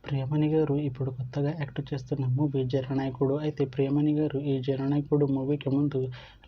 ప్రియమణి గారు ఇప్పుడు కొత్తగా యాక్ట్ చేస్తున్న మూవీ జననాయకుడు. అయితే ప్రియమణి గారు ఈ జననాయకుడు మూవీకి ముందు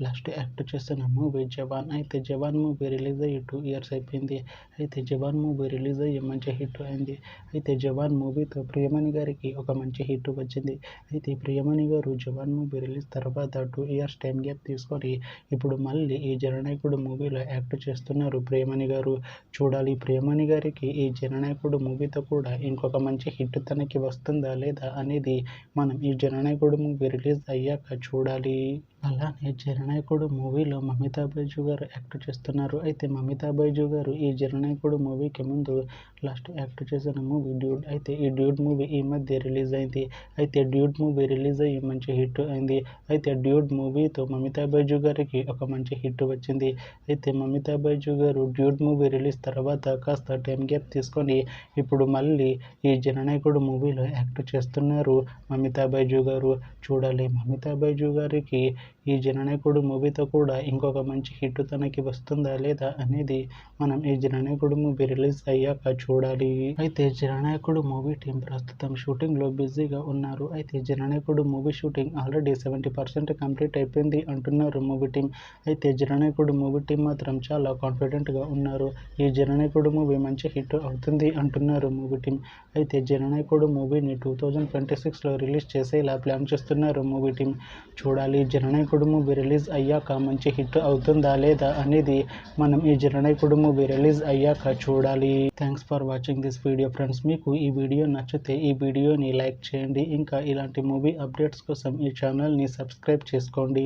లాస్ట్ యాక్ట్ చేస్తున్న మూవీ జవాన్. అయితే జవాన్ మూవీ రిలీజ్ అయ్యి 2 ఇయర్స్ అయిపోయింది. అయితే జవాన్ మూవీ రిలీజ్ అయ్యి మంచి హిట్ అయింది. అయితే జవాన్ మూవీతో ప్రియమణి గారికి ఒక మంచి హిట్ వచ్చింది. అయితే ప్రియమణి గారు జవాన్ మూవీ రిలీజ్ తర్వాత 2 ఇయర్స్ టైం గ్యాప్ తీసుకొని ఇప్పుడు మళ్ళీ ఈ జననాయకుడు మూవీలో యాక్ట్ చేస్తున్నారు ప్రియమణి గారు. చూడాలి ప్రియమణి గారికి ఈ జననాయకుడు మూవీతో కూడా ఇంకొక మంచి హిట్ తనకి వస్తుందా లేదా అనేది మనం ఈ జననాయకుడు మూవీ రిలీజ్ అయ్యాక చూడాలి. అలానే జననాయకుడు మూవీలో మమితా బైజు గారు యాక్ట్ చేస్తున్నారు. అయితే మమితా బైజు గారు ఈ జననాయకుడు మూవీకి ముందు లాస్ట్ యాక్ట్ చేసిన మూవీ డ్యూడ్. అయితే ఈ డ్యూడ్ మూవీ ఈ మధ్య రిలీజ్ అయింది. అయితే డ్యూడ్ మూవీ రిలీజ్ అయ్యి మంచి హిట్ అయింది. అయితే డ్యూడ్ మూవీతో మమితా బైజు గారికి ఒక మంచి హిట్ వచ్చింది. అయితే మమితా బైజు గారు డ్యూడ్ మూవీ రిలీజ్ తర్వాత కాస్త టైం గ్యాప్ తీసుకొని ఇప్పుడు మళ్ళీ ఈ జననాయకుడు మూవీలో యాక్ట్ చేస్తున్నారు మమితా బైజు గారు. చూడాలి మమితా బైజు గారికి ఈ జననాయకుడు మూవీతో కూడా ఇంకొక మంచి హిట్ తనకి వస్తుందా లేదా అనేది మనం ఈ జననాయకుడు మూవీ రిలీజ్ అయ్యాక చూడాలి. అయితే జననాయకుడు మూవీ టీం ప్రస్తుతం షూటింగ్లో బిజీగా ఉన్నారు. అయితే జననాయకుడు మూవీ షూటింగ్ ఆల్రెడీ 70% కంప్లీట్ అయిపోయింది అంటున్నారు మూవీ టీం. అయితే జననాయకుడు మూవీ టీం మాత్రం చాలా కాన్ఫిడెంట్గా ఉన్నారు. ఈ జననాయకుడు మూవీ మంచి హిట్ అవుతుంది అంటున్నారు మూవీ టీం. అయితే జననాయకుడు మూవీని 2026లో రిలీజ్ చేసేలా ప్లాన్ చేస్తున్నారు మూవీ టీం. చూడాలి జననాయకుడు మూవీ రిలీజ్ అయ్యాక మంచి హిట్ అవుతుందా లేదా అనేది మనం ఈ జననాయకుడు మూవీ రిలీజ్ అయ్యాక చూడాలి. Thanks for watching this video friends. మీకు ఈ వీడియో నచ్చితే ఈ వీడియోని లైక్ చేయండి. ఇంకా ఇలాంటి మూవీ అప్డేట్స్ కోసం ఈ ఛానల్ని సబ్స్క్రైబ్ చేసుకోండి.